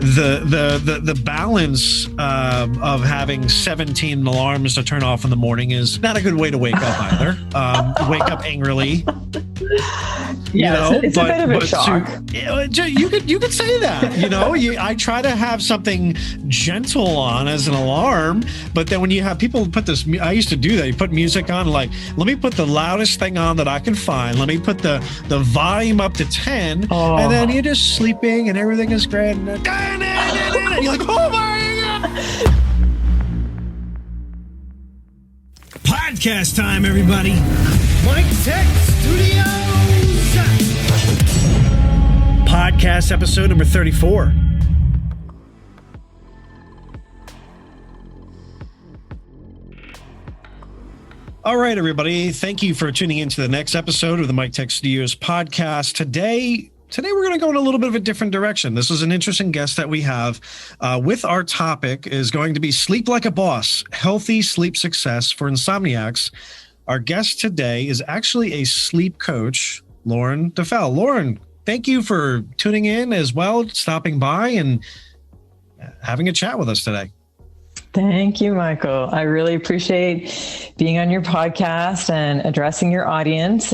the balance of having 17 alarms to turn off in the morning is not a good way to wake up either. Wake up angrily. It's a bit of a shock. You could say that. I try to have something gentle on as an alarm, but then when you have people put this, I used to do that. You put music on, like, let me put the loudest thing on that I can find. Let me put the volume up to 10, and then you're just sleeping and everything is great. And you're like, oh my God. Podcast time, everybody. Mik Tek Studios. Podcast episode number 34. All right, everybody. Thank you for tuning in to the next episode of the Mik Tek Studios podcast. Today we're going to go in a little bit of a different direction. This is an interesting guest that we have with our topic is going to be Sleep Like a Boss, Healthy Sleep Success for Insomniacs. Our guest today is actually a sleep coach, Lauren Duffell. Lauren, thank you for tuning in as well, stopping by and having a chat with us today. Thank you, Michael. I really appreciate being on your podcast and addressing your audience.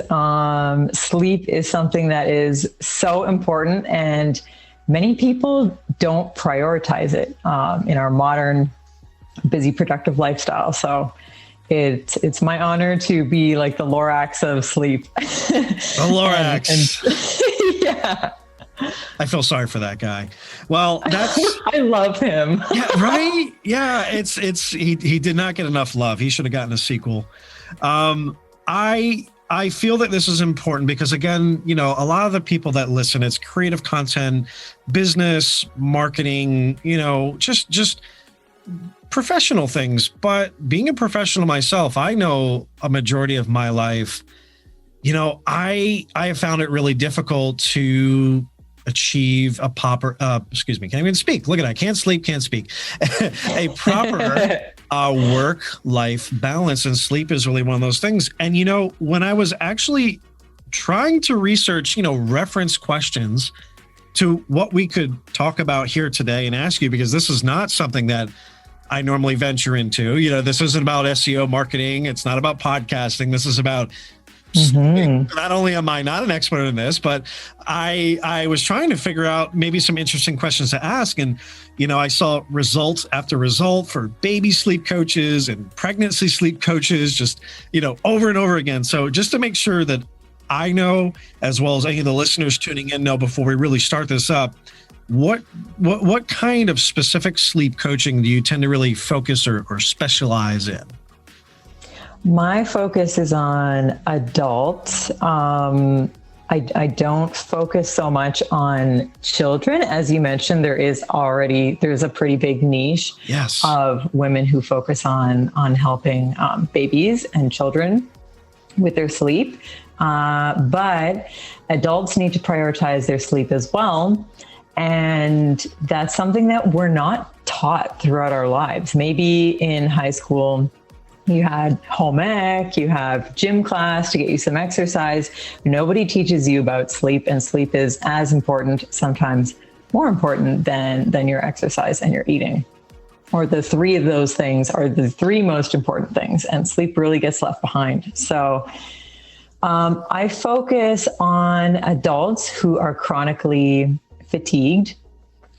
Sleep is something that is so important, and many people don't prioritize it in our modern, busy, productive lifestyle. So it's my honor to be like the Lorax of sleep. The Lorax. Yeah. I feel sorry for that guy. Well, I love him. Yeah, right? Yeah, he did not get enough love. He should have gotten a sequel. I feel that this is important because, again, a lot of the people that listen, it's creative content, business, marketing, just professional things. But being a professional myself, I know a majority of my life, I have found it really difficult to achieve a proper, can't even speak. Look at that. I can't sleep, can't speak. A proper work-life balance, and sleep is really one of those things. And, when I was actually trying to research, reference questions to what we could talk about here today and ask you, because this is not something that I normally venture into. This isn't about SEO marketing. It's not about podcasting. This is about Not only am I not an expert in this, but I was trying to figure out maybe some interesting questions to ask. And, I saw results after result for baby sleep coaches and pregnancy sleep coaches, just, over and over again. So just to make sure that I know, as well as any of the listeners tuning in know before we really start this up, what kind of specific sleep coaching do you tend to really focus or specialize in? My focus is on adults. I don't focus so much on children. As you mentioned, there's a pretty big niche of women who focus on helping babies and children with their sleep. But adults need to prioritize their sleep as well. And that's something that we're not taught throughout our lives. Maybe in high school, you had home ec, you have gym class to get you some exercise. Nobody teaches you about sleep, and sleep is as important, sometimes more important than your exercise and your eating. Or the three of those things are the three most important things, and sleep really gets left behind. So I focus on adults who are chronically fatigued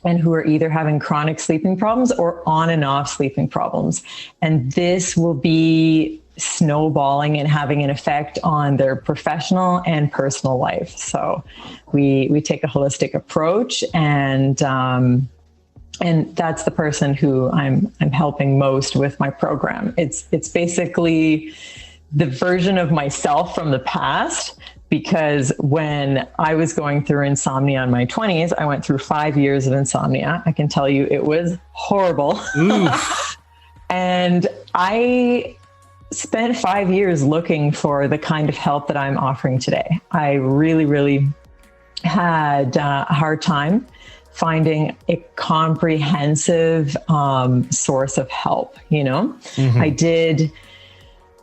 and who are either having chronic sleeping problems or on and off sleeping problems. And this will be snowballing and having an effect on their professional and personal life. So we take a holistic approach, and that's the person who I'm helping most with my program. It's basically the version of myself from the past, because when I was going through insomnia in my 20s, I went through 5 years of insomnia. I can tell you it was horrible. And I spent 5 years looking for the kind of help that I'm offering today. I really, really had a hard time finding a comprehensive source of help. I did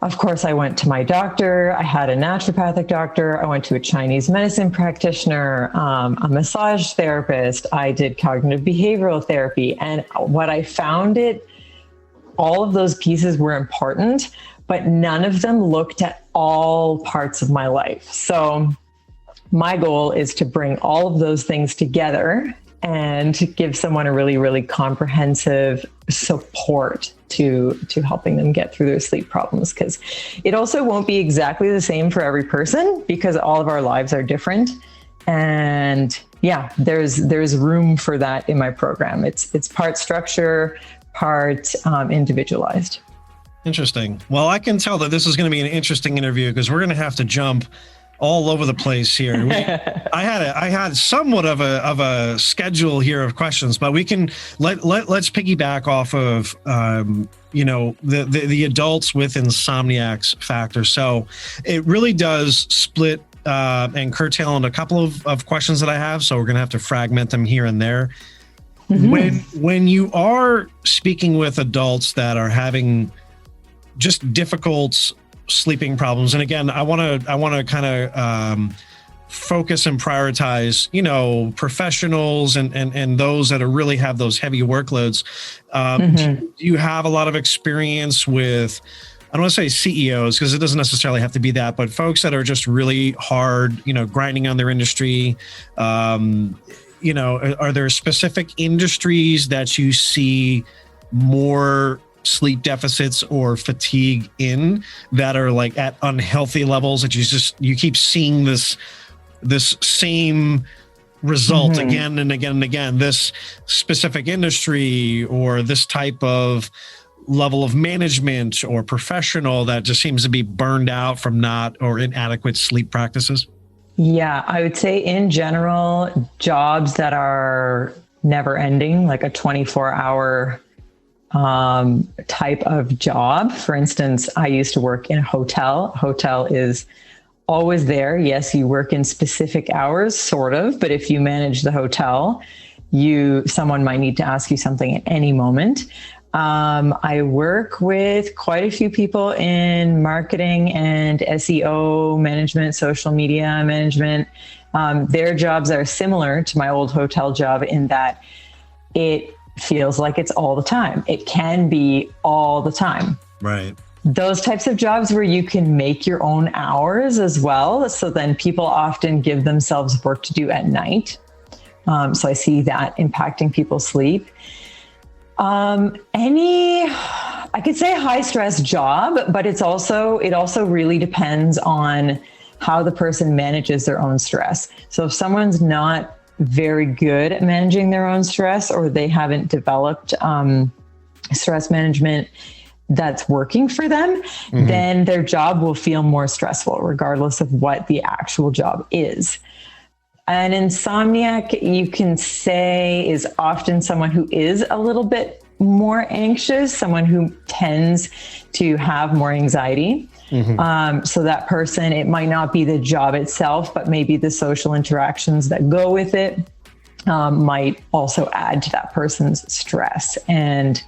Of course, I went to my doctor. I had a naturopathic doctor. I went to a Chinese medicine practitioner, a massage therapist. I did cognitive behavioral therapy. And what I found all of those pieces were important, but none of them looked at all parts of my life. So my goal is to bring all of those things together and give someone a really, really comprehensive support to helping them get through their sleep problems. Because it also won't be exactly the same for every person, because all of our lives are different. And yeah, there's room for that in my program. It's part structure, part individualized. Interesting. Well, I can tell that this is going to be an interesting interview, because we're going to have to jump all over the place here. I had somewhat of a schedule here of questions, but we can let's piggyback off of the adults with insomniacs factor. So it really does split and curtail into a couple of questions that I have. So we're gonna have to fragment them here and there. Mm-hmm. When you are speaking with adults that are having just difficult sleeping problems, and again, I want to kind of focus and prioritize, professionals and those that are really have those heavy workloads. Do you have a lot of experience with, I don't want to say CEOs, because it doesn't necessarily have to be that, but folks that are just really hard, grinding on their industry? Are there specific industries that you see more sleep deficits or fatigue in, that are like at unhealthy levels, that you keep seeing this same result again and again and again, this specific industry or this type of level of management or professional that just seems to be burned out from not or inadequate sleep practices? Yeah, I would say in general, jobs that are never ending, like a 24-hour type of job. For instance, I used to work in a hotel. Hotel is always there. Yes, you work in specific hours, sort of, but if you manage the hotel, someone might need to ask you something at any moment. I work with quite a few people in marketing and SEO management, social media management. Their jobs are similar to my old hotel job in that it feels like it's all the time. It can be all the time. Right. Those types of jobs where you can make your own hours as well. So then people often give themselves work to do at night. So I see that impacting people's sleep. I could say high stress job, but it also really depends on how the person manages their own stress. So if someone's not very good at managing their own stress, or they haven't developed stress management that's working for them, then their job will feel more stressful, regardless of what the actual job is. An insomniac, you can say, is often someone who is a little bit more anxious, someone who tends to have more anxiety. So that person, it might not be the job itself, but maybe the social interactions that go with it might also add to that person's stress. And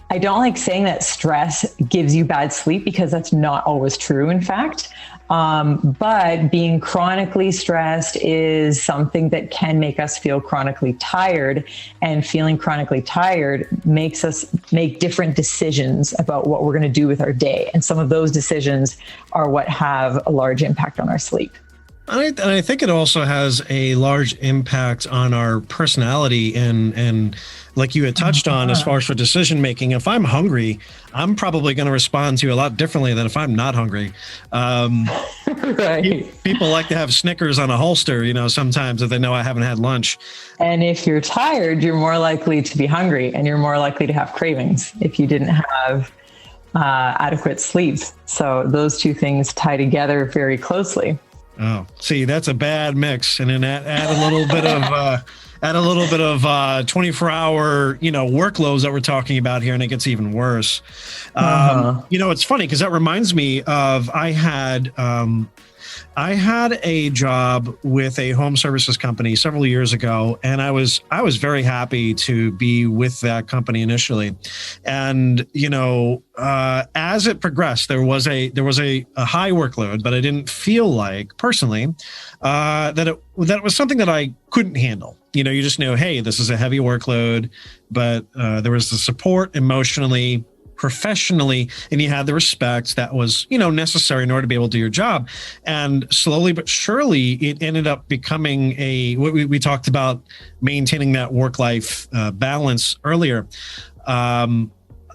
I don't like saying that stress gives you bad sleep, because that's not always true, in fact. But being chronically stressed is something that can make us feel chronically tired, and feeling chronically tired makes us make different decisions about what we're going to do with our day. And some of those decisions are what have a large impact on our sleep. I think it also has a large impact on our personality and like you had touched on, as far as for decision making. If I'm hungry, I'm probably going to respond to you a lot differently than if I'm not hungry. Right. People like to have Snickers on a holster, sometimes if they know I haven't had lunch. And if you're tired, you're more likely to be hungry, and you're more likely to have cravings if you didn't have adequate sleep. So those two things tie together very closely. Oh, see, that's a bad mix. And then add a little bit of 24-hour, workloads that we're talking about here, and it gets even worse. It's funny because that reminds me of, I had I had a job with a home services company several years ago, and I was very happy to be with that company initially. And as it progressed, there was a high workload, but I didn't feel like personally that it was something that I couldn't handle. You just know, hey, this is a heavy workload, but there was the support emotionally, professionally, and you had the respect that was, necessary in order to be able to do your job. And slowly but surely, it ended up becoming we talked about maintaining that work-life balance earlier.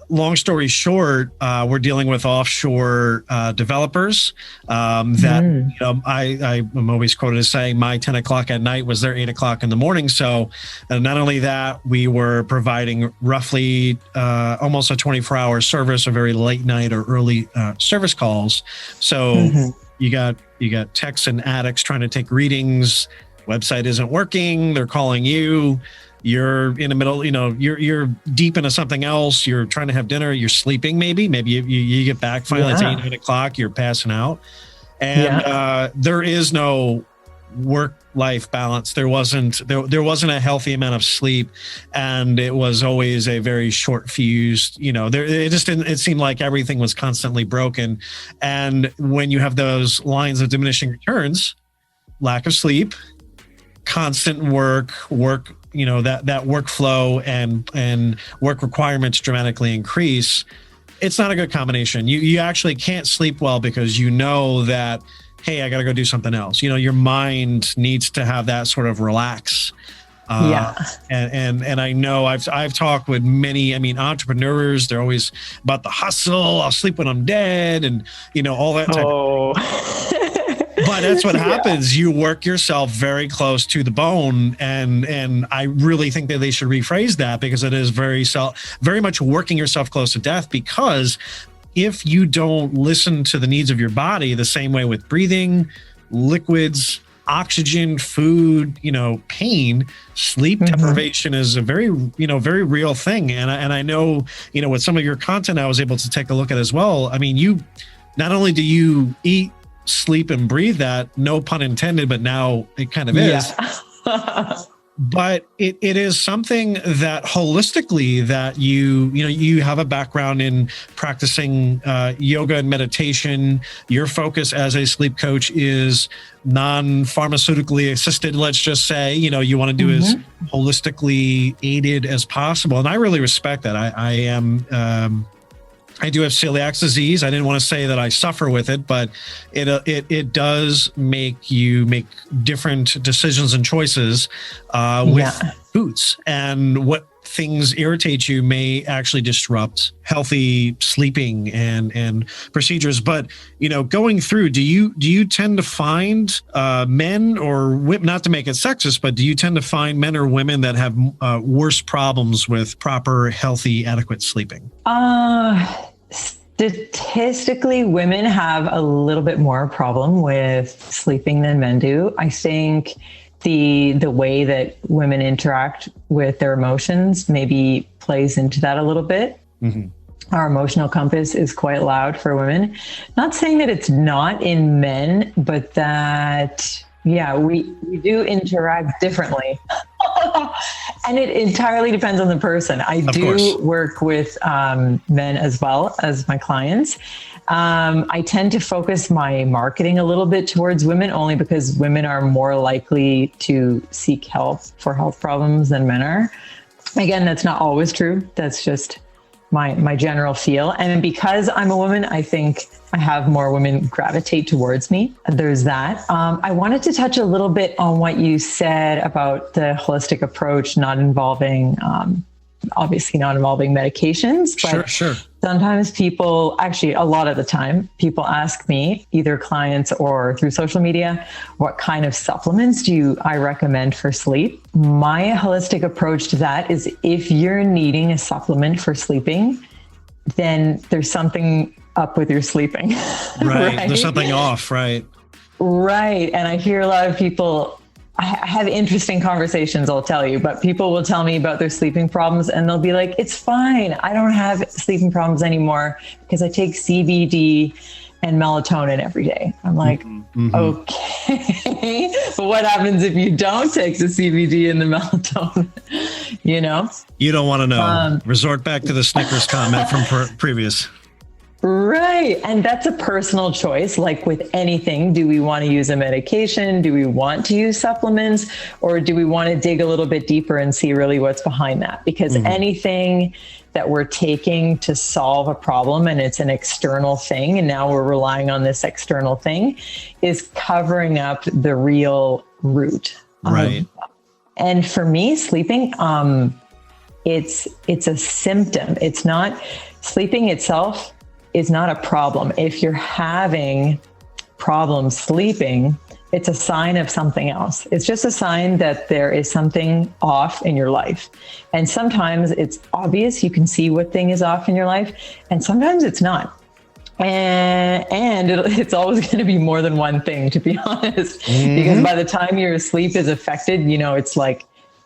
Long story short, we're dealing with offshore developers that, I'm always quoted as saying my 10 o'clock at night was their 8 o'clock in the morning. So not only that, we were providing roughly almost a 24-hour service, a very late night or early service calls. So you got techs and addicts trying to take readings. Website isn't working. They're calling you. You're in the middle, you're deep into something else. You're trying to have dinner. You're sleeping. Maybe you get back finally. It's 8 o'clock. You're passing out, and there is no work-life balance. There wasn't a healthy amount of sleep, and it was always a very short fused. It just didn't. It seemed like everything was constantly broken, and when you have those lines of diminishing returns, lack of sleep, constant work, that workflow and work requirements dramatically increase, it's not a good combination. You actually can't sleep well because that, hey, I got to go do something else. Your mind needs to have that sort of relax. And I know I've talked with many, entrepreneurs. They're always about the hustle. I'll sleep when I'm dead, and all that type of But that's what happens. You work yourself very close to the bone, and I really think that they should rephrase that, because it is very much working yourself close to death. Because if you don't listen to the needs of your body the same way with breathing, liquids, oxygen, food, pain, sleep deprivation is a very real thing. And I know, with some of your content, I was able to take a look at as well. You not only do you eat, sleep, and breathe that, no pun intended, but now it kind of is. But it is something that holistically that you have a background in practicing yoga and meditation. Your focus as a sleep coach is non-pharmaceutically assisted, let's just say. You want to do as holistically aided as possible. And I really respect that. I do have celiac disease. I didn't want to say that I suffer with it, but it does make you make different decisions and choices with foods, and what things irritate you may actually disrupt healthy sleeping and procedures. But going through, do you tend to find men or women, not to make it sexist, but do you tend to find men or women that have worse problems with proper, healthy, adequate sleeping? Statistically, women have a little bit more problem with sleeping than men do. I think the way that women interact with their emotions maybe plays into that a little bit. Our emotional compass is quite loud for women. Not saying that it's not in men, but that, we do interact differently. And it entirely depends on the person. I do work with men as well as my clients. I tend to focus my marketing a little bit towards women, only because women are more likely to seek help for health problems than men are. Again, that's not always true. That's just my general feel. And because I'm a woman, I think I have more women gravitate towards me. There's that. I wanted to touch a little bit on what you said about the holistic approach, obviously not involving medications, but sure. Sometimes people, actually a lot of the time, people ask me, either clients or through social media, what kind of supplements I recommend for sleep? My holistic approach to that is, if you're needing a supplement for sleeping, then there's something up with your sleeping. Right. There's something off, right? Right. And I hear a lot of people, I have interesting conversations, I'll tell you, but people will tell me about their sleeping problems and they'll be like, it's fine. I don't have sleeping problems anymore because I take CBD and melatonin every day. I'm like, okay, but what happens if you don't take the CBD and the melatonin? You know? You don't want to know. Resort back to the Snickers comment from previous. Right. And that's a personal choice. Like with anything, do we want to use a medication? Do we want to use supplements? Or do we want to dig a little bit deeper and see really what's behind that? Because anything that we're taking to solve a problem and it's an external thing, and now we're relying on this external thing, is covering up the real root. Right. And for me, sleeping, it's a symptom. It's not, sleeping itself is not a problem. If you're having problems sleeping, it's a sign of something else. It's just a sign that there is something off in your life. And sometimes it's obvious. You can see what thing is off in your life, and sometimes it's not. And it's always going to be more than one thing, to be honest, because by the time your sleep is affected, you know, it's like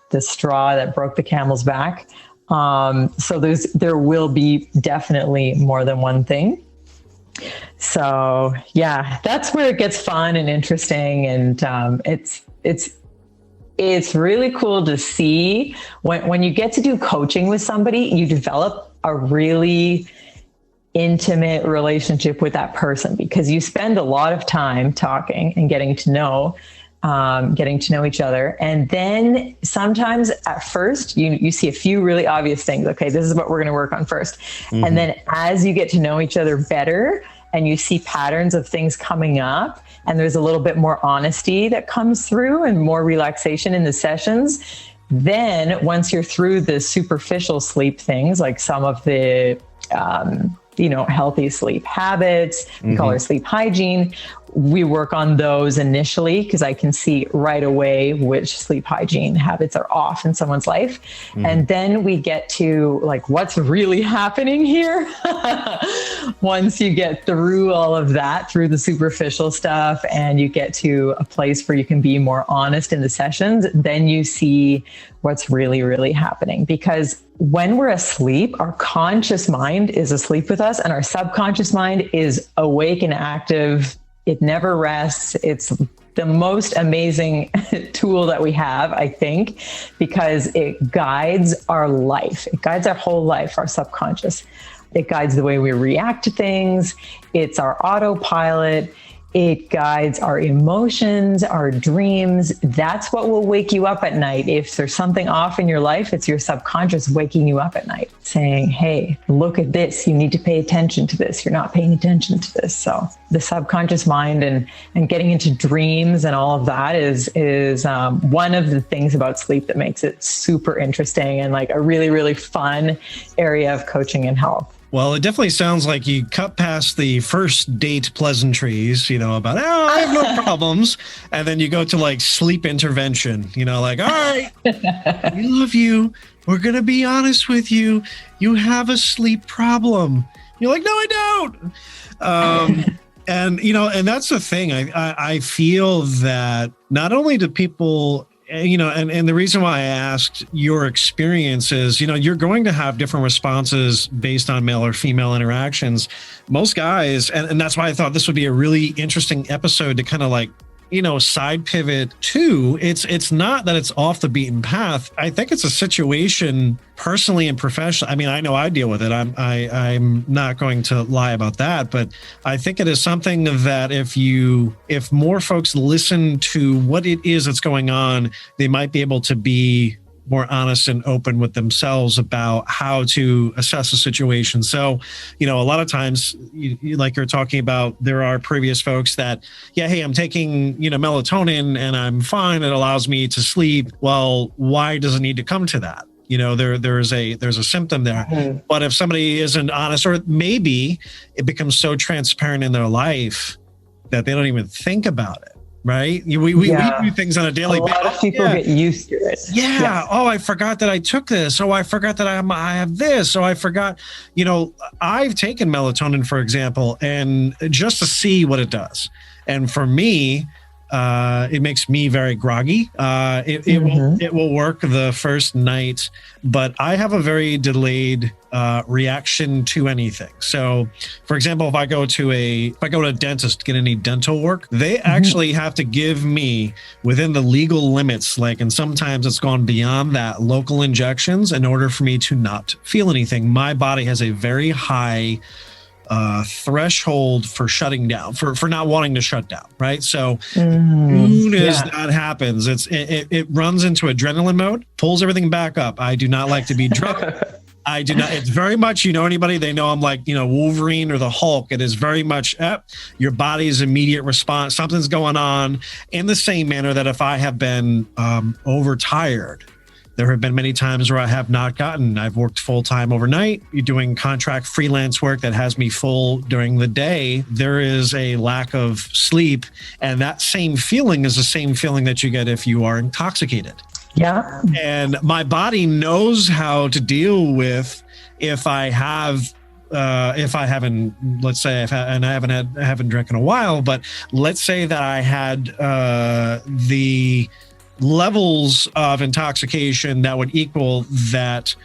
the straw that broke the camel's back. So there will be definitely more than one thing. So yeah, that's where it gets fun and interesting. And, it's really cool to see when you get to do coaching with somebody, you develop a really intimate relationship with that person, because you spend a lot of time talking and getting to know each other. And then sometimes at first you see a few really obvious things. Okay, this is what we're going to work on first. And then as you get to know each other better and you see patterns of things coming up, and there's a little bit more honesty that comes through and more relaxation in the sessions, then once you're through the superficial sleep things, like some of the, healthy sleep habits, we call our sleep hygiene, we work on those initially because I can see right away which sleep hygiene habits are off in someone's life. And then we get to like, what's really happening here? Once you get through all of that, through the superficial stuff, and you get to a place where you can be more honest in the sessions, then you see what's really, really happening. Because when we're asleep, our conscious mind is asleep with us and our subconscious mind is awake and active. It never rests. It's the most amazing tool that we have, I think, because it guides our life. It guides our whole life, our subconscious. It guides the way we react to things. It's our autopilot. It guides our emotions, our dreams. That's what will wake you up at night. If there's something off in your life, it's your subconscious waking you up at night saying, hey, look at this. You need to pay attention to this. You're not paying attention to this. So the subconscious mind and getting into dreams and all of that is one of the things about sleep that makes it super interesting and like a really, really fun area of coaching and health. Well, it definitely sounds like you cut past the first date pleasantries, about, I have no problems. And then you go to like sleep intervention, like, all right, we love you. We're going to be honest with you. You have a sleep problem. You're like, no, I don't. And that's the thing. I feel that not only do people, and the reason why I asked your experience is, you're going to have different responses based on male or female interactions. Most guys, and that's why I thought this would be a really interesting episode to kind of like, side pivot to. It's not that it's off the beaten path. I think it's a situation personally and professionally. I mean, I know I deal with it. I'm not going to lie about that, but I think it is something that if more folks listen to what it is that's going on, they might be able to be more honest and open with themselves about how to assess a situation. So, a lot of times, like you're talking about, there are previous folks that, hey, I'm taking, melatonin and I'm fine. It allows me to sleep. Well, why does it need to come to that? There's a symptom there. But if somebody isn't honest, or maybe it becomes so transparent in their life that they don't even think about it. Right? We do things on a daily basis. A lot of people get used to it. Yeah. Oh, I forgot that I took this. Oh, I forgot that I have this. Oh, I forgot. I've taken melatonin, for example, and just to see what it does. And for me, it makes me very groggy. It will work the first night, but I have a very delayed reaction to anything. So, for example, if I go to a dentist to get any dental work, they actually have to give me within the legal limits, and sometimes it's gone beyond that, local injections in order for me to not feel anything. My body has a very high threshold for shutting down, for not wanting to shut down, right? So soon as that happens, it runs into adrenaline mode, pulls everything back up. I do not like to be drunk. I do not. It's very much, anybody, they know I'm like, Wolverine or the Hulk. It is very much your body's immediate response. Something's going on, in the same manner that if I have been overtired, there have been many times where I've worked full time overnight, doing contract freelance work that has me full during the day. There is a lack of sleep. And that same feeling is the same feeling that you get if you are intoxicated. Yeah. And my body knows how to deal with if I haven't, let's say, I haven't drank in a while, but let's say that I had the levels of intoxication that would equal that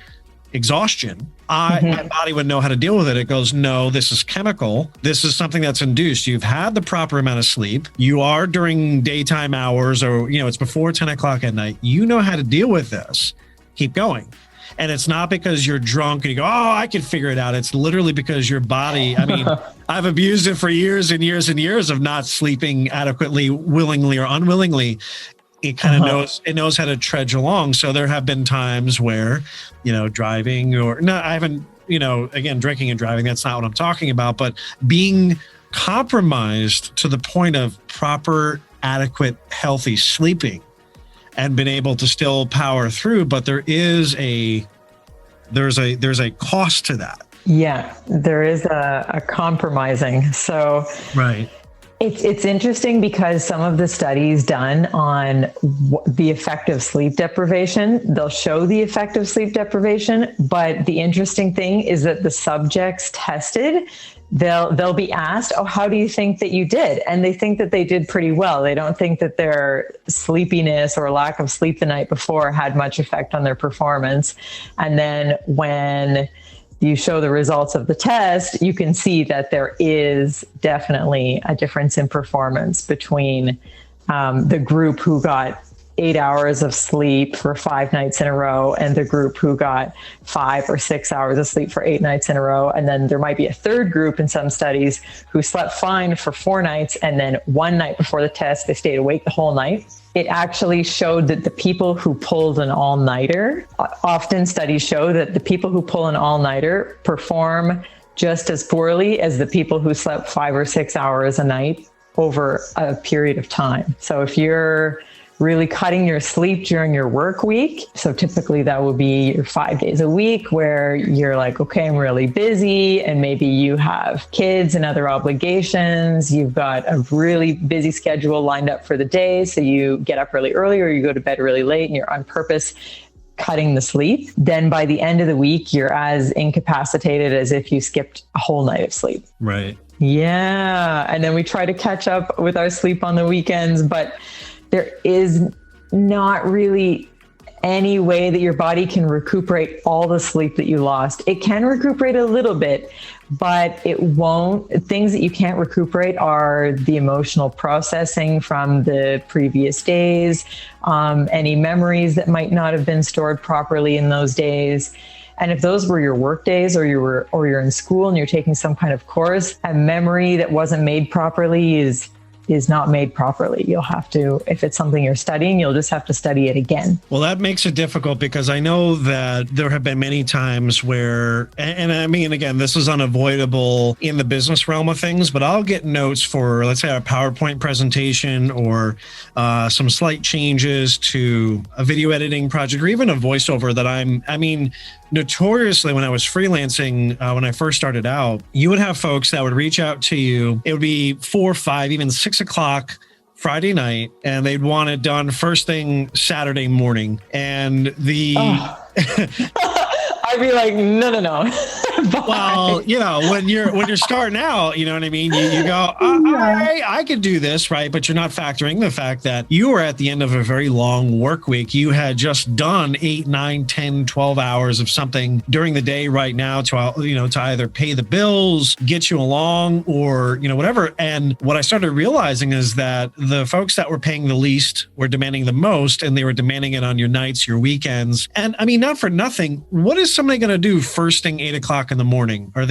exhaustion. My body would know how to deal with it. It goes, no, this is chemical. This is something that's induced. You've had the proper amount of sleep. You are during daytime hours, or, it's before 10 o'clock at night. You know how to deal with this. Keep going. And it's not because you're drunk and you go, oh, I can figure it out. It's literally because your body, I've abused it for years and years and years of not sleeping adequately, willingly or unwillingly. It kind of knows how to trudge along. So there have been times where, driving I haven't, again, drinking and driving, that's not what I'm talking about, but being compromised to the point of proper, adequate, healthy sleeping and been able to still power through. But there's a cost to that. Yeah, there is a compromising. So, right. It's interesting because some of the studies done on the effect of sleep deprivation, they'll show the effect of sleep deprivation, but the interesting thing is that the subjects tested, they'll be asked, oh, how do you think that you did? And they think that they did pretty well. They don't think that their sleepiness or lack of sleep the night before had much effect on their performance. And then when you show the results of the test, you can see that there is definitely a difference in performance between the group who got 8 hours of sleep for 5 nights in a row and the group who got 5 or 6 hours of sleep for 8 nights in a row. And then there might be a third group in some studies who slept fine for 4 nights. And then one night before the test, they stayed awake the whole night. It actually showed that the people who pulled an all-nighter, often studies show that the people who pull an all-nighter perform just as poorly as the people who slept 5 or 6 hours a night over a period of time. So if you're really cutting your sleep during your work week. So typically that would be your 5 days a week where you're like, okay, I'm really busy. And maybe you have kids and other obligations. You've got a really busy schedule lined up for the day. So you get up really early or you go to bed really late and you're on purpose cutting the sleep. Then by the end of the week, you're as incapacitated as if you skipped a whole night of sleep. Right. Yeah. And then we try to catch up with our sleep on the weekends, but there is not really any way that your body can recuperate all the sleep that you lost. It can recuperate a little bit, but it won't. Things that you can't recuperate are the emotional processing from the previous days, any memories that might not have been stored properly in those days. And if those were your work days or you're in school and you're taking some kind of course, a memory that wasn't made properly is not made properly. You'll have to, if it's something you're studying, you'll just have to study it again. Well, that makes it difficult because I know that there have been many times where, and I mean, again, this is unavoidable in the business realm of things, but I'll get notes for, let's say, a PowerPoint presentation or some slight changes to a video editing project or even a voiceover that notoriously, when I was freelancing, when I first started out, you would have folks that would reach out to you. It would be 4, 5, even 6 o'clock Friday night, and they'd want it done first thing Saturday morning. And I'd be like, no. Well, when you're starting out, you know what I mean? You go, I could do this, right? But you're not factoring the fact that you were at the end of a very long work week. You had just done 8, 9, 10, 12 hours of something during the day right now to either pay the bills, get you along, or, whatever. And what I started realizing is that the folks that were paying the least were demanding the most, and they were demanding it on your nights, your weekends. And I mean, not for nothing, what is somebody going to do first thing 8 o'clock in the morning? Do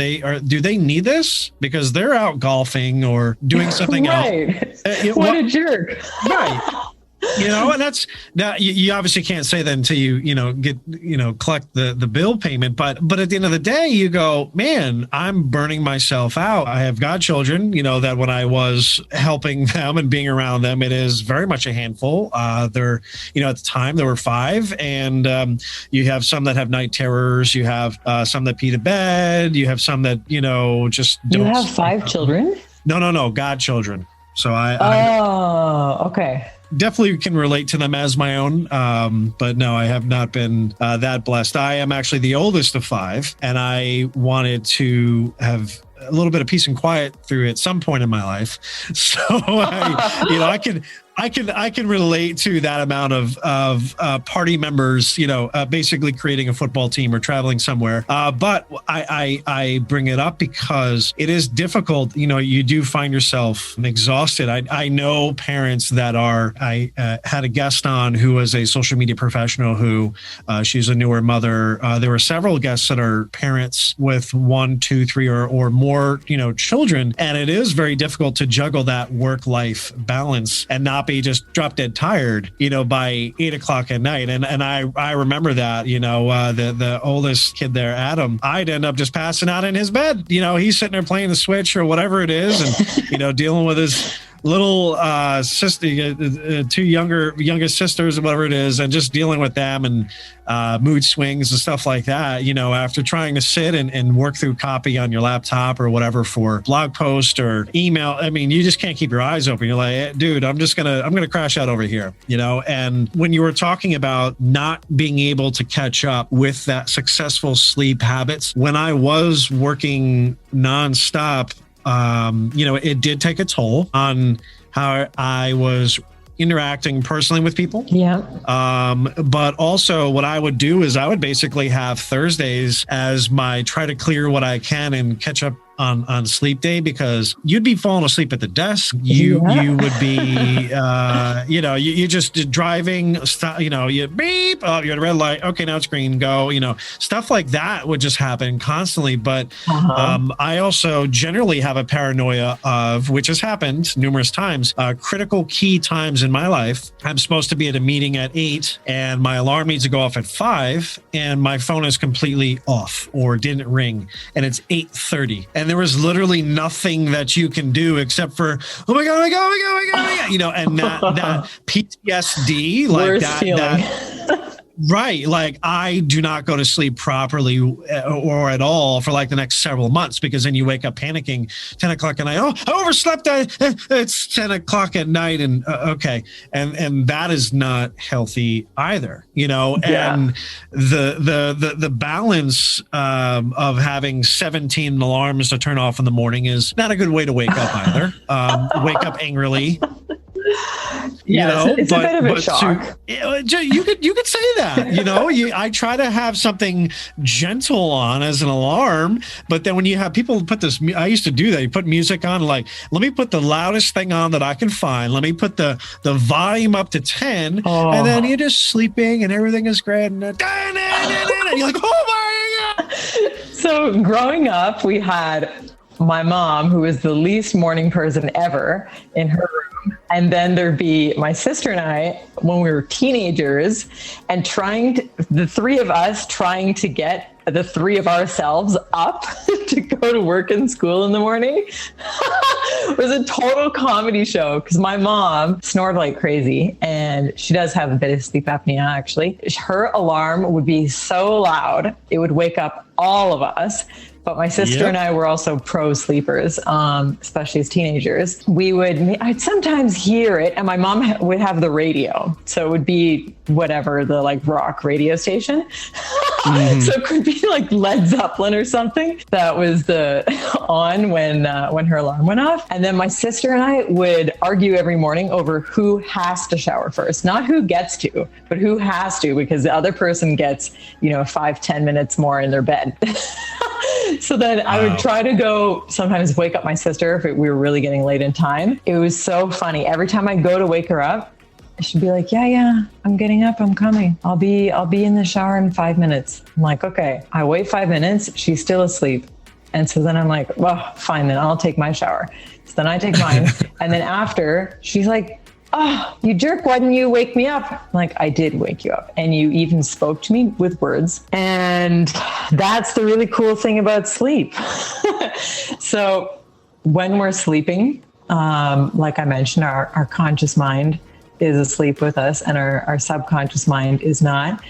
they need this? Because they're out golfing or doing something else. What a jerk. Right. And that's now you obviously can't say that until you get collect the bill payment. But at the end of the day, you go, man, I'm burning myself out. I have godchildren, that when I was helping them and being around them, it is very much a handful. They're, at the time there were 5, and you have some that have night terrors. You have some that pee to bed. You have some that just don't. You have 5 children? No, godchildren. So okay. Definitely can relate to them as my own. But no, I have not been that blessed. I am actually the oldest of 5, and I wanted to have a little bit of peace and quiet through at some point in my life. So I can relate to that amount of party members, basically creating a football team or traveling somewhere. But I bring it up because it is difficult. You do find yourself exhausted. I know parents that I had a guest on who was a social media professional who she's a newer mother. There were several guests that are parents with 1, 2, 3 or more, children. And it is very difficult to juggle that work-life balance and not be just drop dead tired, by 8 o'clock at night. And I remember that, the oldest kid there, Adam, I'd end up just passing out in his bed. He's sitting there playing the Switch or whatever it is, and, dealing with his little sister, 2 youngest sisters or whatever it is, and just dealing with them and mood swings and stuff like that, after trying to sit and work through copy on your laptop or whatever for blog post or email. I mean, you just can't keep your eyes open. You're like, hey, dude, I'm going to crash out over here, and when you were talking about not being able to catch up with that successful sleep habits, when I was working nonstop, it did take a toll on how I was interacting personally with people. Yeah. But also what I would do is I would basically have Thursdays as my try to clear what I can and catch up on sleep day, because you'd be falling asleep at the desk. You would be, you just driving, you beep, oh, you're at a red light. Okay, now it's green, go, stuff like that would just happen constantly. But I also generally have a paranoia of, which has happened numerous times, critical key times in my life. I'm supposed to be at a meeting at 8 and my alarm needs to go off at 5 and my phone is completely off or didn't ring and it's 8:30. And there was literally nothing that you can do except for, oh my God, and that PTSD, like worst that, feeling. Right. Like I do not go to sleep properly or at all for like the next several months, because then you wake up panicking 10 o'clock at night. Oh, I overslept. It's 10 o'clock at night. And okay. And that is not healthy either, and the balance of having 17 alarms to turn off in the morning is not a good way to wake up either. Wake up angrily. It's a bit of a shock. You could say that, I try to have something gentle on as an alarm, but then when you have people put this, I used to do that. You put music on, like, let me put the loudest thing on that I can find. Let me put the volume up to 10, and then you're just sleeping and everything is great. And you're like, oh my God. So growing up, we had my mom, who was the least morning person ever, in her room. And then there'd be my sister and I when we were teenagers, and the 3 of us trying to get the 3 of ourselves up to go to work and school in the morning. It was a total comedy show because my mom snored like crazy, and she does have a bit of sleep apnea actually. Her alarm would be so loud, it would wake up all of us. But my sister and I were also pro sleepers, especially as teenagers. I'd sometimes hear it, and my mom would have the radio. So it would be whatever, the like rock radio station. So it could be like Led Zeppelin or something that was on when her alarm went off. And then my sister and I would argue every morning over who has to shower first, not who gets to, but who has to, because the other person gets, 5-10 minutes more in their bed. So then I would try to go, sometimes wake up my sister if we were really getting late in time. It was so funny. Every time I go to wake her up, she'd be like, yeah, I'm getting up. I'm coming. I'll be in the shower in 5 minutes. I'm like, okay. I wait 5 minutes. She's still asleep. And so then I'm like, well, fine, then I'll take my shower. So then I take mine. And then after, she's like, oh, you jerk, why didn't you wake me up? I'm like, I did wake you up. And you even spoke to me with words. And that's the really cool thing about sleep. So when we're sleeping, like I mentioned, our conscious mind is asleep with us and our subconscious mind is not.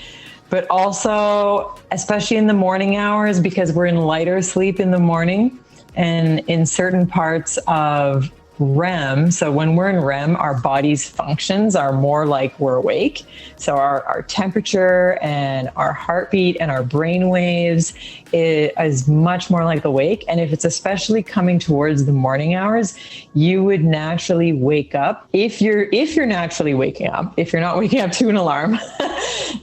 But also, especially in the morning hours, because we're in lighter sleep in the morning and in certain parts of REM. So when we're in REM, our body's functions are more like we're awake. So our temperature and our heartbeat and our brain waves is much more like awake. And if it's especially coming towards the morning hours, you would naturally wake up. If you're naturally waking up, if you're not waking up to an alarm,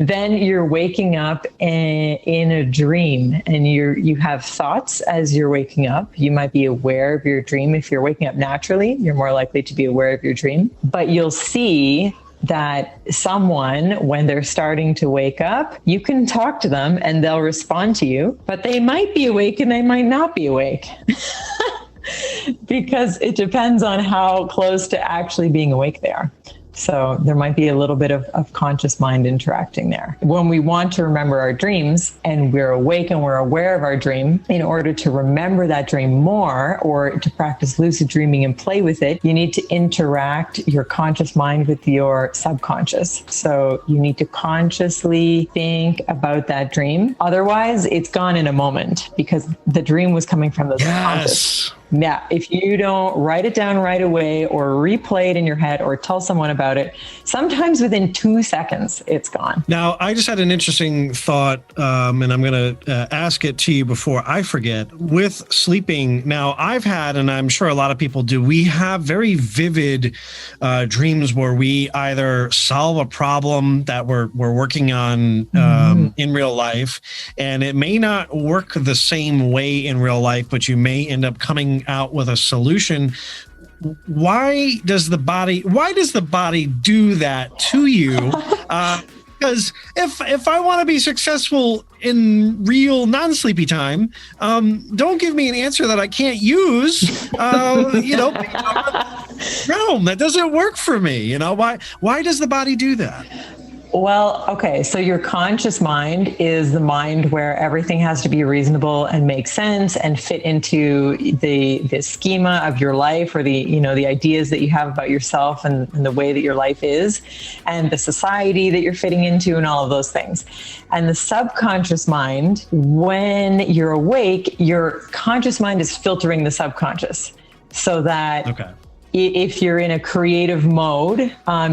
then you're waking up in a dream, and you have thoughts as you're waking up. You might be aware of your dream. If you're waking up naturally, you're more likely to be aware of your dream. But you'll see that someone, when they're starting to wake up, you can talk to them and they'll respond to you, but they might be awake and they might not be awake. Because it depends on how close to actually being awake they are. So there might be a little bit of conscious mind interacting there. When we want to remember our dreams and we're awake and we're aware of our dream, in order to remember that dream more or to practice lucid dreaming and play with it, you need to interact your conscious mind with your subconscious. So you need to consciously think about that dream. Otherwise, it's gone in a moment because the dream was coming from the subconscious. Yeah, if you don't write it down right away or replay it in your head or tell someone about it, sometimes within 2 seconds, it's gone. Now, I just had an interesting thought, and I'm going to ask it to you before I forget. With sleeping, now I've had, and I'm sure a lot of people do, we have very vivid dreams where we either solve a problem that we're working on in real life, and it may not work the same way in real life, but you may end up coming out with a solution. Why does the body do that to you? Because if I want to be successful in real non-sleepy time, don't give me an answer that I can't use. Realm that doesn't work for me. Why does the body do that? Well, okay. So your conscious mind is the mind where everything has to be reasonable and make sense and fit into the schema of your life, or the ideas that you have about yourself and the way that your life is, and the society that you're fitting into, and all of those things. And the subconscious mind, when you're awake, your conscious mind is filtering the subconscious so that if you're in a creative mode,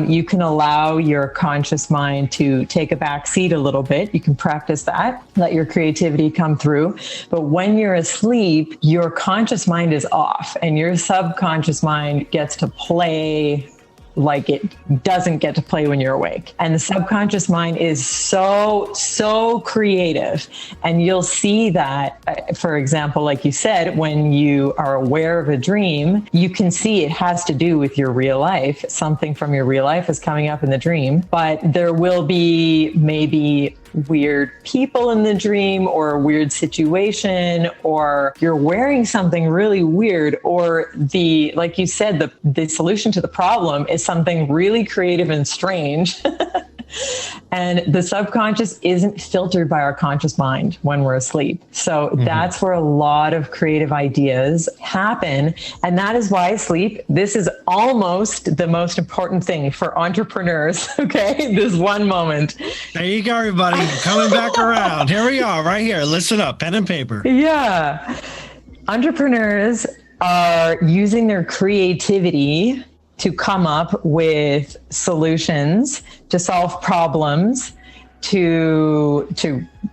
you can allow your conscious mind to take a back seat a little bit. You can practice that, let your creativity come through. But when you're asleep, your conscious mind is off and your subconscious mind gets to play like it doesn't get to play when you're awake. And the subconscious mind is so creative. And you'll see that, for example, like you said, when you are aware of a dream, you can see it has to do with your real life. Something from your real life is coming up in the dream, but there will be maybe weird people in the dream, or a weird situation, or you're wearing something really weird, or like you said, the solution to the problem is something really creative and strange. And the subconscious isn't filtered by our conscious mind when we're asleep. So that's where a lot of creative ideas happen. And that is why sleep, this is almost the most important thing for entrepreneurs. Okay. This one moment. There you go, everybody. Coming back around. Here we are right here. Listen up, pen and paper. Yeah. Entrepreneurs are using their creativity to come up with solutions to solve problems to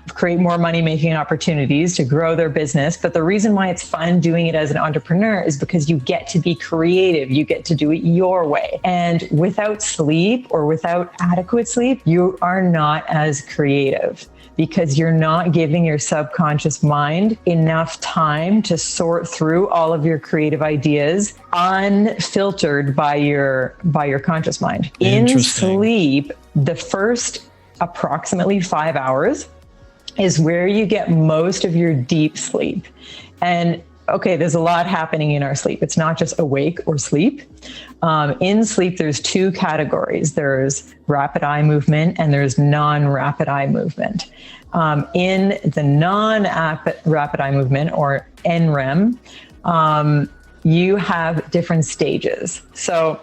create more money making opportunities, to grow their business. But the reason why it's fun doing it as an entrepreneur is because you get to be creative. You get to do it your way. And without sleep or without adequate sleep, you are not as creative, because you're not giving your subconscious mind enough time to sort through all of your creative ideas unfiltered by your conscious mind. In sleep, the first approximately 5 hours is where you get most of your deep sleep. And okay, there's a lot happening in our sleep. It's not just awake or sleep. In sleep, there's two categories. There's rapid eye movement and there's non-rapid eye movement. In the non-rapid eye movement, or NREM, you have different stages. So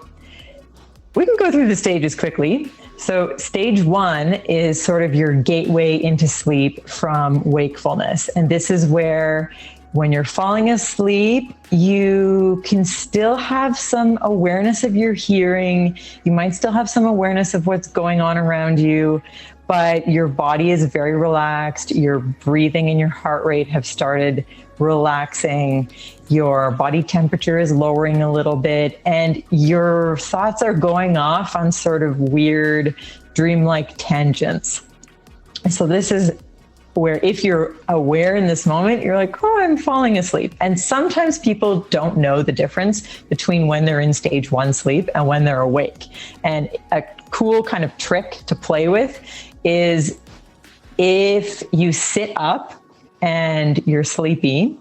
we can go through the stages quickly. So stage 1 is sort of your gateway into sleep from wakefulness. And this is where, when you're falling asleep, you can still have some awareness of your hearing. You might still have some awareness of what's going on around you, but your body is very relaxed. Your breathing and your heart rate have started relaxing. Your body temperature is lowering a little bit, and your thoughts are going off on sort of weird dreamlike tangents. So this is where, if you're aware in this moment, you're like, oh, I'm falling asleep. And sometimes people don't know the difference between when they're in stage 1 sleep and when they're awake. And a cool kind of trick to play with is, if you sit up and you're sleepy,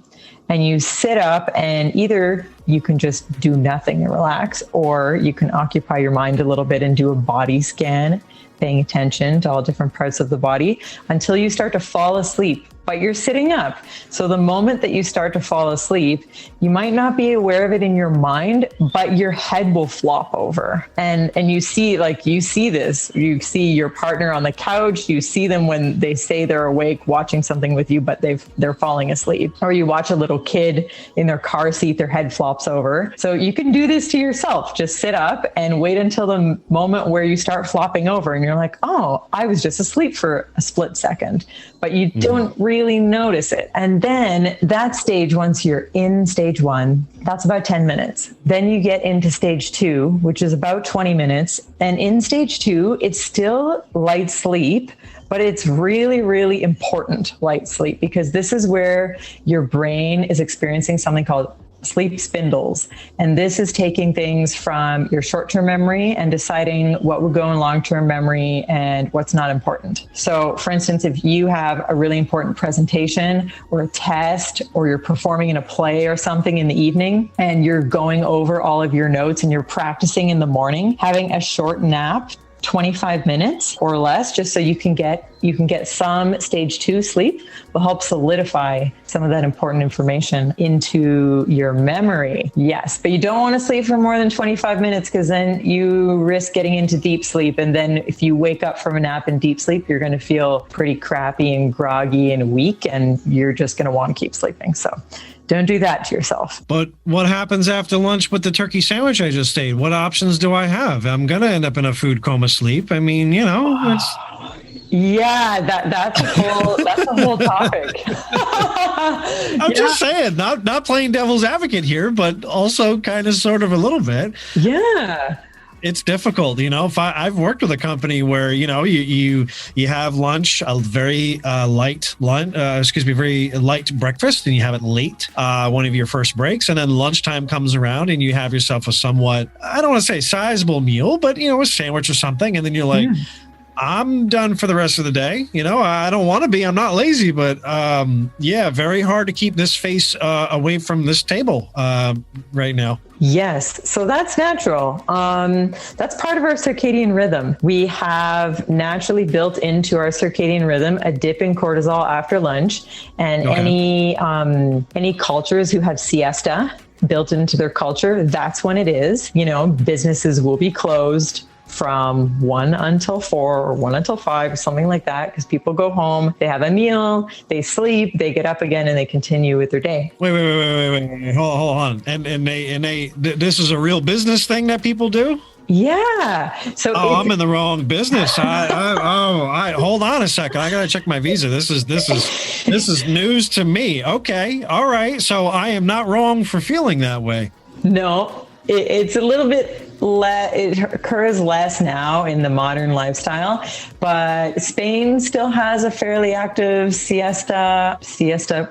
and you sit up, and either you can just do nothing and relax, or you can occupy your mind a little bit and do a body scan, paying attention to all different parts of the body until you start to fall asleep, but you're sitting up. So the moment that you start to fall asleep, you might not be aware of it in your mind, but your head will flop over. And you see this, you see your partner on the couch, you see them when they say they're awake watching something with you, but they're falling asleep. Or you watch a little kid in their car seat, their head flops over. So you can do this to yourself. Just sit up and wait until the moment where you start flopping over and you're like, oh, I was just asleep for a split second, but you don't really notice it. And then that stage, once you're in stage 1, that's about 10 minutes. Then you get into stage 2, which is about 20 minutes. And in stage 2, it's still light sleep, but it's really, really important light sleep, because this is where your brain is experiencing something called sleep spindles. And this is taking things from your short-term memory and deciding what would go in long-term memory and what's not important. So for instance, if you have a really important presentation or a test, or you're performing in a play or something in the evening, and you're going over all of your notes and you're practicing in the morning, having a short nap, 25 minutes or less, just so you can get some stage 2 sleep, will help solidify some of that important information into your memory. Yes, but you don't want to sleep for more than 25 minutes, because then you risk getting into deep sleep. And then if you wake up from a nap in deep sleep, you're going to feel pretty crappy and groggy and weak, and you're just going to want to keep sleeping. So don't do that to yourself. But what happens after lunch with the turkey sandwich I just ate? What options do I have? I'm going to end up in a food coma sleep. I mean, it's... Yeah, that's a whole topic. I'm just saying, not playing devil's advocate here, but also kind of sort of a little bit. Yeah. It's difficult, If I've worked with a company where you have lunch, a very light breakfast, and you have it late, one of your first breaks, and then lunchtime comes around, and you have yourself a somewhat, I don't want to say sizable meal, but a sandwich or something, and then you're like, I'm done for the rest of the day. I don't want to be. I'm not lazy, but very hard to keep this face away from this table right now. Yes. So that's natural. That's part of our circadian rhythm. We have naturally built into our circadian rhythm a dip in cortisol after lunch, and any cultures who have siesta built into their culture, that's when it is. Businesses will be closed from 1 until 4 or 1 until 5 or something like that, because people go home, they have a meal, they sleep, they get up again, and they continue with their day. Wait. Hold on. And this is a real business thing that people do? Yeah. So I'm in the wrong business. Hold on a second. I gotta check my visa. This is news to me. Okay, all right. So I am not wrong for feeling that way. No, it's a little bit it occurs less now in the modern lifestyle, but Spain still has a fairly active siesta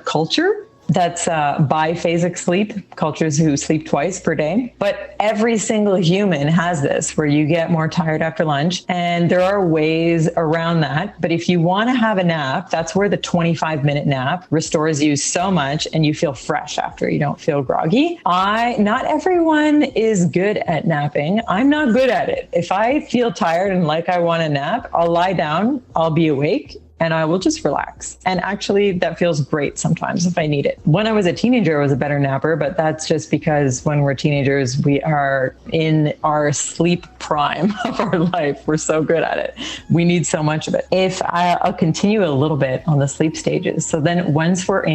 culture. That's biphasic sleep, cultures who sleep twice per day. But every single human has this, where you get more tired after lunch. And there are ways around that. But if you want to have a nap, that's where the 25-minute nap restores you so much and you feel fresh after. You don't feel groggy. Not everyone is good at napping. I'm not good at it. If I feel tired and like I want a nap, I'll lie down, I'll be awake, and I will just relax. And actually, that feels great sometimes if I need it. When I was a teenager, I was a better napper, but that's just because when we're teenagers, we are in our sleep prime of our life. We're so good at it. We need so much of it. I'll continue a little bit on the sleep stages. So then once we're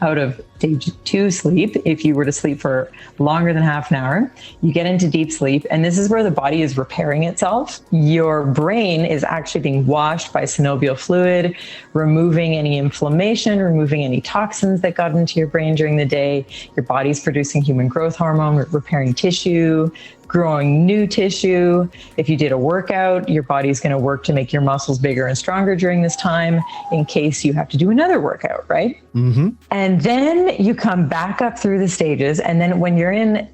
out of stage 2 sleep, if you were to sleep for longer than half an hour, you get into deep sleep. And this is where the body is repairing itself. Your brain is actually being washed by synovial fluid, removing any inflammation, removing any toxins that got into your brain during the day. Your body's producing human growth hormone, repairing tissue, growing new tissue. If you did a workout, your body's going to work to make your muscles bigger and stronger during this time in case you have to do another workout, right? Mm-hmm. And then you come back up through the stages. And then when you're in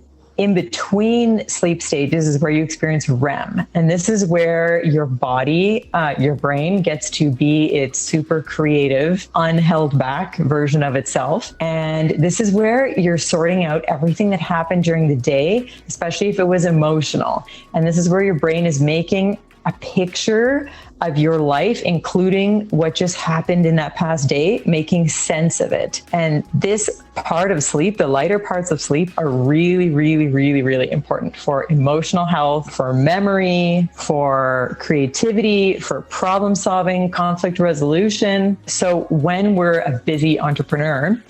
between sleep stages is where you experience REM. And this is where your body, your brain gets to be its super creative, unheld back version of itself. And this is where you're sorting out everything that happened during the day, especially if it was emotional. And this is where your brain is making a picture of your life, including what just happened in that past day, making sense of it. And this part of sleep, the lighter parts of sleep, are really, really, really, really important for emotional health, for memory, for creativity, for problem solving, conflict resolution. So when we're a busy entrepreneur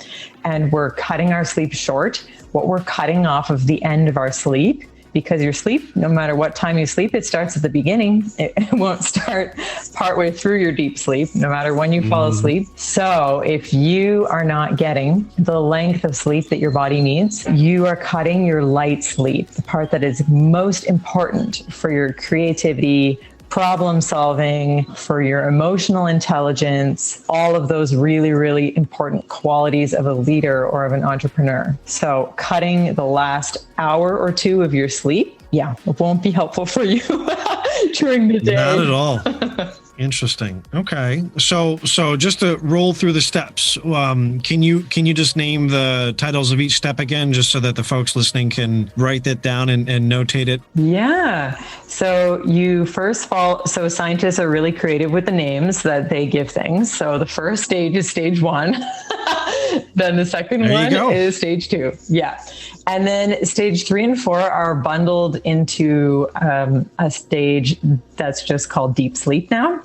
and we're cutting our sleep short, what we're cutting off of the end of our sleep, because your sleep, no matter what time you sleep, it starts at the beginning. It won't start partway through your deep sleep, no matter when you fall asleep. So if you are not getting the length of sleep that your body needs, you are cutting your light sleep, the part that is most important for your creativity, problem solving, for your emotional intelligence, all of those really, really important qualities of a leader or of an entrepreneur. So cutting the last hour or two of your sleep, it won't be helpful for you during the day. Not at all. Interesting. Okay. So just to roll through the steps, can you just name the titles of each step again, just so that the folks listening can write that down and notate it? Yeah. So you first fall. So scientists are really creative with the names that they give things. So the first stage is stage 1. Then the second one is stage 2. Yeah. And then stage 3 and 4 are bundled into a stage that's just called deep sleep now.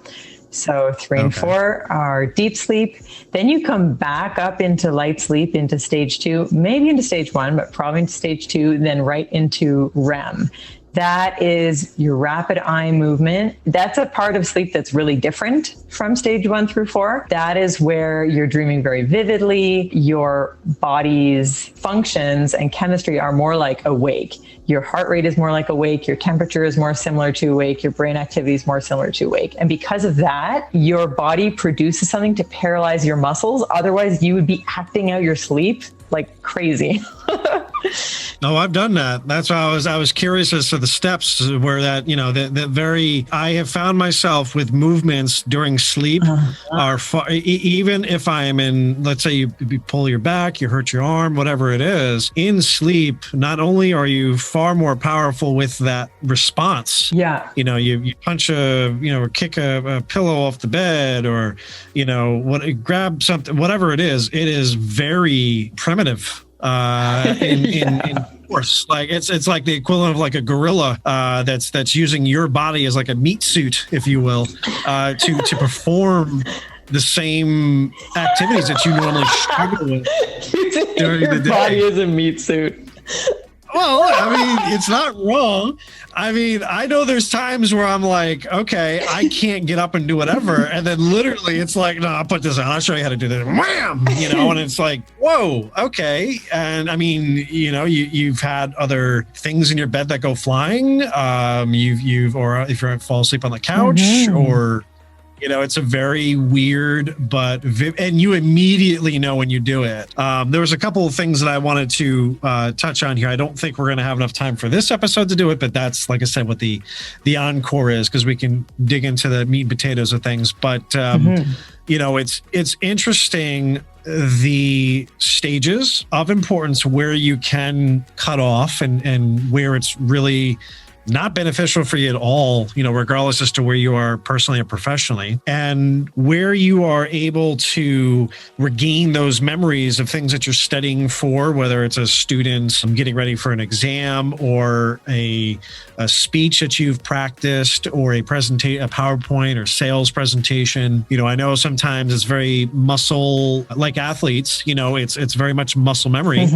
So 3 and 4 are deep sleep. Then you come back up into light sleep, into stage 2, maybe into stage 1, but probably into stage 2, then right into REM. That is your rapid eye movement. That's a part of sleep that's really different from stage 1 through 4. That is where you're dreaming very vividly. Your body's functions and chemistry are more like awake. Your heart rate is more like awake. Your temperature is more similar to awake. Your brain activity is more similar to awake. And because of that, your body produces something to paralyze your muscles. Otherwise, you would be acting out your sleep like crazy. No, I've done that. That's why I was curious as to the steps where that, I have found myself with movements during sleep are even if I am in, let's say you pull your back, you hurt your arm, whatever it is, in sleep, not only are you far more powerful with that response. Yeah. You punch or kick a pillow off the bed or, grab something, whatever it is very primitive. In force, like it's like the equivalent of like a gorilla that's using your body as like a meat suit, if you will, to perform the same activities that you normally struggle with during the day. Your body is a meat suit. Well, Well, I mean, it's not wrong. I mean, I know there's times where I'm like, okay, I can't get up and do whatever. And then literally it's like, no, I'll put this on. I'll show you how to do this. Wham! And it's like, whoa, okay. And I mean, you've had other things in your bed that go flying. Or if you fall asleep on the couch or, it's a very weird, and you immediately know when you do it. There was a couple of things that I wanted to touch on here. I don't think we're going to have enough time for this episode to do it, but that's, like I said, what the encore is, because we can dig into the meat and potatoes of things. But, it's interesting, the stages of importance where you can cut off and where it's really not beneficial for you at all, regardless as to where you are personally or professionally, and where you are able to regain those memories of things that you're studying for, whether it's a student getting ready for an exam or a speech that you've practiced or a PowerPoint or sales presentation. I know sometimes it's very muscle, like athletes, it's very much muscle memory,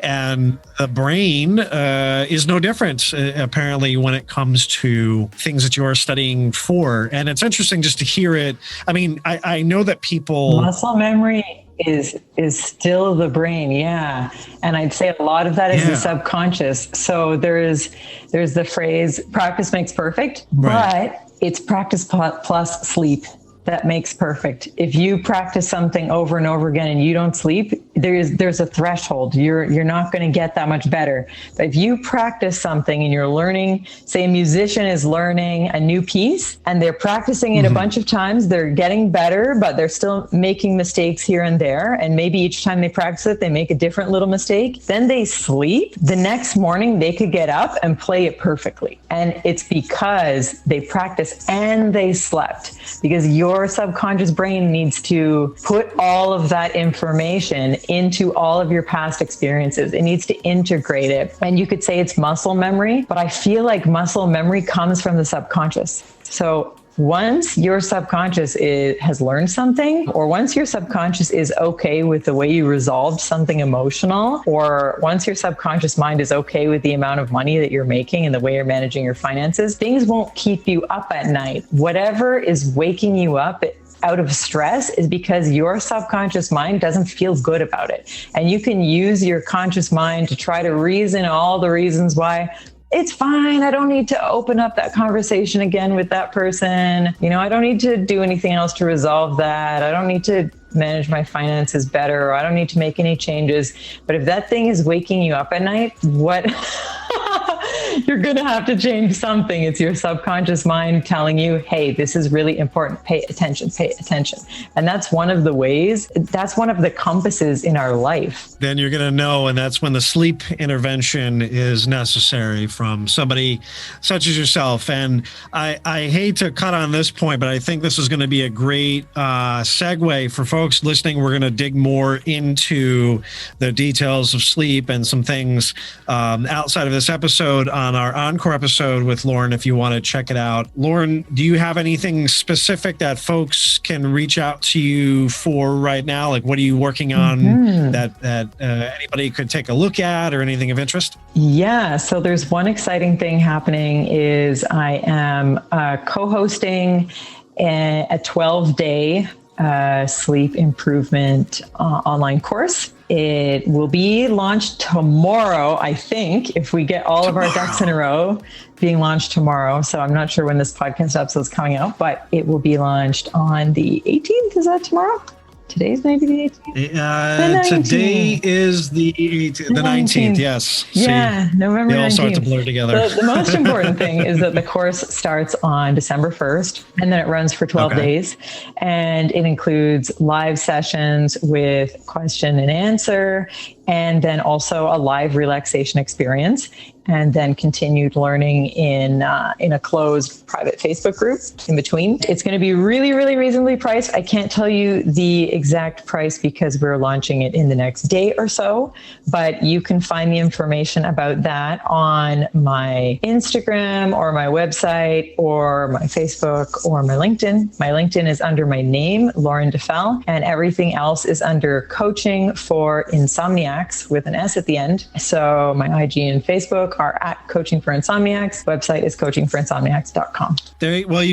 and the brain is no different, apparently, when it comes to things that you are studying for. And it's interesting just to hear it. I mean, I know that muscle memory is still the brain. Yeah. And I'd say a lot of that is the subconscious. So there's the phrase, practice makes perfect, but it's practice plus sleep that makes perfect. If you practice something over and over again and you don't sleep, there's a threshold. You're not going to get that much better. But if you practice something and you're learning, say a musician is learning a new piece and they're practicing it a bunch of times, they're getting better, but they're still making mistakes here and there. And maybe each time they practice it, they make a different little mistake. Then they sleep. The next morning they could get up and play it perfectly. And it's because they practiced and they slept, because your subconscious brain needs to put all of that information into all of your past experiences. It needs to integrate it. And you could say it's muscle memory, but I feel like muscle memory comes from the subconscious. So once your subconscious has learned something, or once your subconscious is okay with the way you resolved something emotional, or once your subconscious mind is okay with the amount of money that you're making and the way you're managing your finances, things won't keep you up at night. Whatever is waking you up out of stress is because your subconscious mind doesn't feel good about it. And you can use your conscious mind to try to reason all the reasons why it's fine. I don't need to open up that conversation again with that person. I don't need to do anything else to resolve that. I don't need to manage my finances better, or I don't need to make any changes. But if that thing is waking you up at night, you're going to have to change something. It's your subconscious mind telling you, hey, this is really important. Pay attention, pay attention. And that's one of the ways, that's one of the compasses in our life. Then you're going to know, and that's when the sleep intervention is necessary from somebody such as yourself. And I hate to cut on this point, but I think this is going to be a great segue for folks listening. We're going to dig more into the details of sleep and some things outside of this episode on our encore episode with Lauren, if you want to check it out. Lauren, do you have anything specific that folks can reach out to you for right now? Like, what are you working on that anybody could take a look at, or anything of interest? Yeah, so there's one exciting thing happening is I am co-hosting a 12-day sleep improvement online course. It will be launched tomorrow, I think, if we get all of our ducks in a row, being launched tomorrow. So I'm not sure when this podcast episode is coming out, but it will be launched on the 18th. Is that tomorrow? Today's maybe the 18th? Today is the 19th, yes. Yeah, See, November 19th. They all start to blur together. The most important thing is that the course starts on December 1st, and then it runs for 12 days. And it includes live sessions with question and answer, and then also a live relaxation experience. and then continued learning in a closed private Facebook group in between. It's going to be really, really reasonably priced. I can't tell you the exact price because we're launching it in the next day or so, but you can find the information about that on my Instagram or my website or my Facebook or my LinkedIn. My LinkedIn is under my name, Lauren Duffell, and everything else is under Coaching for Insomniacs with an S at the end. So my IG and Facebook are at Coaching for Insomniacs. Website is coachingforinsomniacs.com. Well,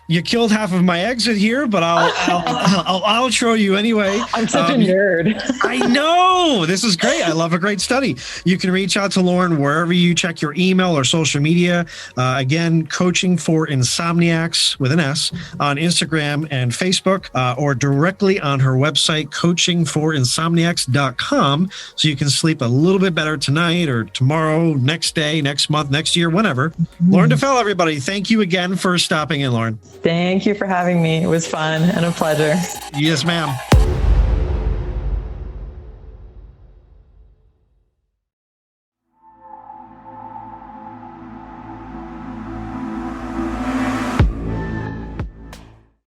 you killed half of my exit here, but I'll outro you anyway. I'm such a nerd. I know. This is great. I love a great study. You can reach out to Lauren wherever you check your email or social media. Again, Coaching for Insomniacs with an S on Instagram and Facebook, or directly on her website, coachingforinsomniacs.com, so you can sleep a little bit better tonight or tomorrow, next day, next month, next year, whenever. Lauren Duffell, everybody. Thank you again for stopping in, Lauren. Thank you for having me. It was fun and a pleasure. Yes, ma'am.